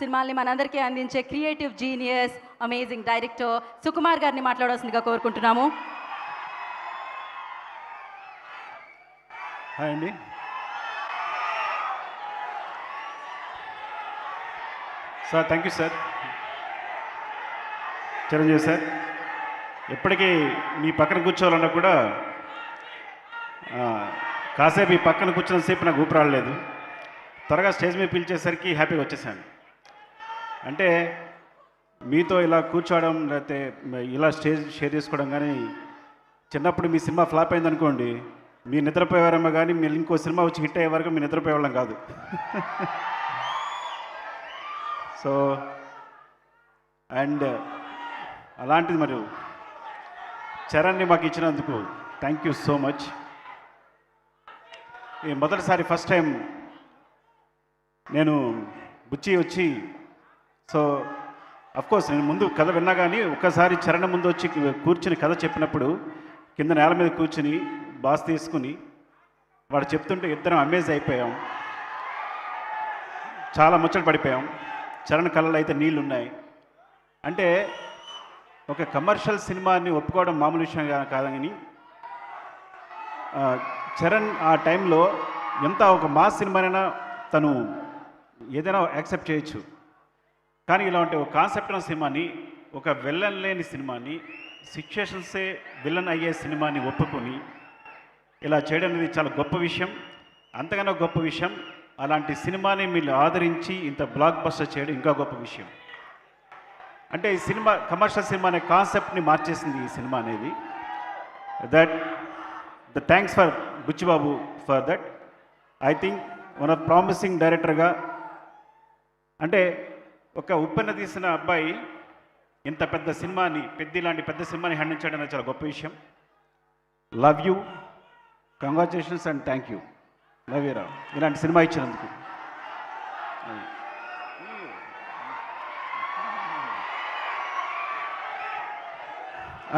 సినిమాల్ని మనందరికీ అందించే creative genius, amazing director Sukumar గారిని మాట్లాడాల్సిందిగా కోరుకుంటున్నాము. హాయ్ అండి. Sir thank you sir. Chiranjeevi sir, ఎప్పటికీ మీ పక్కన కూర్చోవాలన్నా కూడా కాసేపు ఈ పక్కన కూర్చున్నంతసేపు నాకు ఊపిరి రాలేదు. త్వరగా స్టేజ్ మీద పిలిచేసరికి హ్యాపీగా వచ్చేసాను. అంటే మీతో ఇలా కూర్చోవడం లేకపోతే ఇలా స్టేజ్ షేర్ చేసుకోవడం కానీ, చిన్నప్పుడు మీ సినిమా ఫ్లాప్ అయిందనుకోండి, మీరు నిద్రపోయేవారేమో కానీ మీరు ఇంకో సినిమా వచ్చి హిట్ అయ్యే వరకు మీరు నిద్రపోయేవాళ్ళం కాదు. సో అండ్ అలాంటిది మరి చరణ్ని మాకు ఇచ్చినందుకు థ్యాంక్ యూ సో మచ్. ఈ మొదటిసారి ఫస్ట్ టైం నేను బుచ్చి వచ్చి, సో అఫ్కోర్స్ నేను ముందు కథ విన్నా కానీ ఒక్కసారి చరణ్ ముందు వచ్చి కూర్చుని కథ చెప్పినప్పుడు కింద నేల మీద కూర్చుని బాస్ తీసుకుని వాడు చెప్తుంటే ఇద్దరం అమేజ్ అయిపోయాం. చాలా ముచ్చట పడిపోయాం. చరణ్ కళ్ళలో అయితే నీళ్ళు ఉన్నాయి. అంటే ఒక కమర్షియల్ సినిమాని ఒప్పుకోవడం మామూలు విషయం కాదని, చరణ్ ఆ టైంలో ఎంత ఒక మాస్ సినిమానైనా తను ఏదైనా యాక్సెప్ట్ చేయొచ్చు, కానీ ఇలాంటి ఒక కాన్సెప్ట్ ఉన్న సినిమాని, ఒక విలన్ లేని సినిమాని, సిచ్యుయేషన్సే విలన్ అయ్యే సినిమాని ఒప్పుకొని ఇలా చేయడం అనేది చాలా గొప్ప విషయం. అంతకన్నా గొప్ప విషయం అలాంటి సినిమాని మీరు ఆదరించి ఇంత బ్లాక్ బస్టర్ చేయడం ఇంకా గొప్ప విషయం. అంటే ఈ సినిమా కమర్షియల్ సినిమా అనే కాన్సెప్ట్ని మార్చేసింది ఈ సినిమా అనేది. The thanks for Buchibabu for that. I think one of promising డైరెక్టర్గా, అంటే ఒక ఉప్పెన తీసిన అబ్బాయి ఇంత పెద్ద సినిమాని, ఇలాంటి పెద్ద సినిమాని హ్యాండిల్ చేయడం అనేది చాలా గొప్ప విషయం. Love you, congratulations and thank you. Love you రా, ఇలాంటి సినిమా ఇచ్చినందుకు.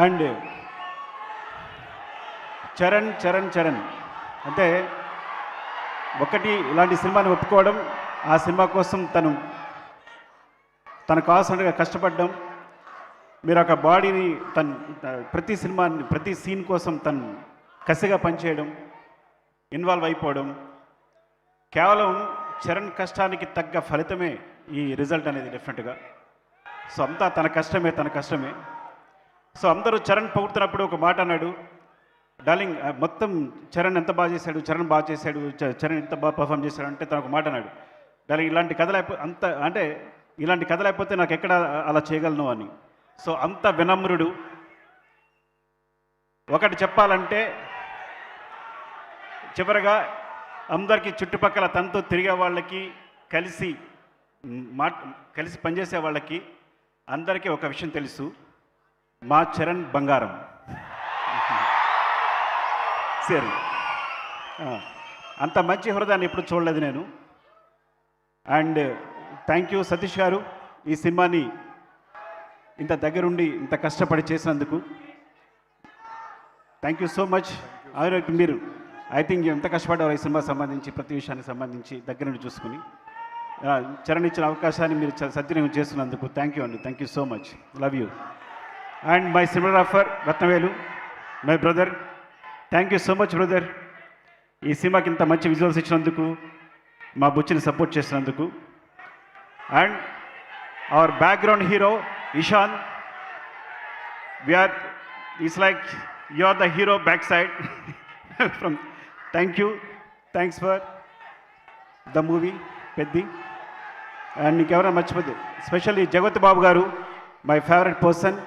అండ్ చరణ్ చరణ్ చరణ్ అంటే ఒకటి ఇలాంటి సినిమాని ఒప్పుకోవడం, ఆ సినిమా కోసం తనకు కావాల్సినట్టుగా కష్టపడడం, మీరు ఒక బాడీని ప్రతి సినిమాని ప్రతి సీన్ కోసం తను కసిగా పనిచేయడం, ఇన్వాల్వ్ అయిపోవడం, కేవలం చరణ్ కష్టానికి తగ్గ ఫలితమే ఈ రిజల్ట్ అనేది డెఫినెట్గా. సో అంతా తన కష్టమే. సో అందరూ చరణ్ పొగుడుతున్నప్పుడు ఒక మాట అన్నాడు, డార్లింగ్ మొత్తం చరణ్ ఎంత బాగా చేశాడు, చరణ్ ఎంత బాగా పర్ఫామ్ చేశాడు అంటే తను ఒక మాట అన్నాడు, డార్లింగ్ ఇలాంటి కథ లేకపోతే నాకు ఎక్కడ అలా చేయగలను అని. సో అంత వినమ్రుడు. ఒకటి చెప్పాలంటే, చివరగా అందరికీ చుట్టుపక్కల తనతో తిరిగే వాళ్ళకి, కలిసి పనిచేసే వాళ్ళకి అందరికీ ఒక విషయం తెలుసు, మా చరణ్ బంగారం. సరే, అంత మంచి హృదయాన్ని ఎప్పుడు చూడలేదు నేను. అండ్ థ్యాంక్ యూ సతీష్ గారు, ఈ సినిమాని ఇంత దగ్గరుండి ఇంత కష్టపడి చేసినందుకు థ్యాంక్ యూ సో మచ్. మీరు ఐ థింక్ ఎంత కష్టపడ్డారు ఈ సినిమా సంబంధించి, ప్రతి విషయానికి సంబంధించి దగ్గర నుండి చూసుకుని చరణ్ ఇచ్చిన అవకాశాన్ని మీరు సద్వినియోగం చేస్తున్నందుకు థ్యాంక్ యూ అండి. Thank you so much. Love you. And my cinematographer Rathnavelu, my brother, thank you so much brother. ఈ సినిమాకి ఇంత మంచి విజువల్స్ ఇచ్చినందుకు, మా బుచ్చిని సపోర్ట్ చేసినందుకు. And our background hero Ishan, is like you are the hero back side from. Thank you, thanks for the movie Peddi. And నీకెవరైనా మర్చిపోతే specially Jagat Babu garu, my favourite person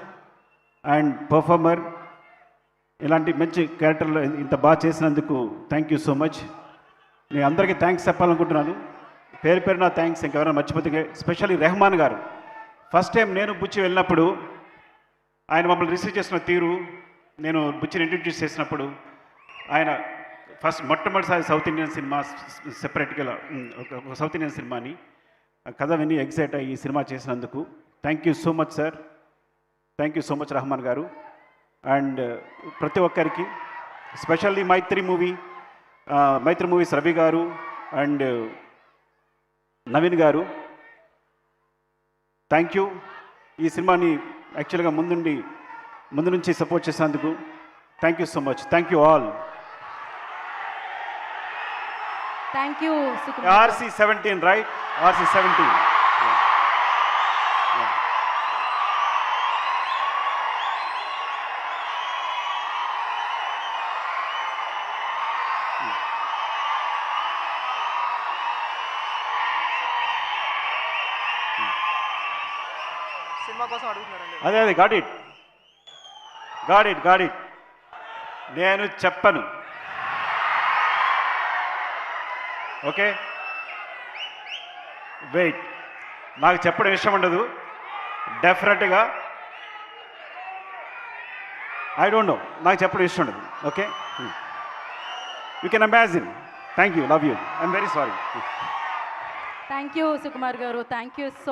and performer. ఇలాంటి మంచి క్యారెక్టర్లో ఇంత బాగా చేసినందుకు థ్యాంక్ యూ సో మచ్. నేను అందరికీ థ్యాంక్స్ చెప్పాలనుకుంటున్నాను, పేరున థ్యాంక్స్. ఇంకెవరైనా మర్చిపోతే స్పెషల్లీ రెహమాన్ గారు. ఫస్ట్ టైం నేను బుచ్చి వెళ్ళినప్పుడు ఆయన మమ్మల్ని రిసీవ్ చేసిన తీరు, నేను బుచ్చిని ఇంట్రడ్యూస్ చేసినప్పుడు, ఆయన మొట్టమొదటిసారి సౌత్ ఇండియన్ సినిమా సెపరేట్గా ఒక సౌత్ ఇండియన్ సినిమాని కథ విని ఎగ్జైట్ అయ్యి ఈ సినిమా చేసినందుకు thank you so much sir. Thank you so much Rahman garu. And ప్రతి ఒక్కరికి, స్పెషల్లీ మైత్రి మూవీస్ రవి గారు అండ్ నవీన్ గారు, థ్యాంక్ యూ ఈ సినిమాని యాక్చువల్గా ముందు నుంచి సపోర్ట్ చేసినందుకు thank you so much. Thank you all. Thank you Sukumar. RC17, right? RC17. Cinema కోసం అడుగుతున్నారండి. అదే గాడ్ ఇట్. నేను చెప్పను. Okay, wait. నాకు చెప్పడం ఇష్టం ఉండదు డెఫినెట్గా. ఐ డోంట్ నో, నాకు చెప్పడం ఇష్టం ఉండదు. Okay, you can imagine. Thank you, love you, I'm very sorry. Thank you Sukumar garu. Thank you so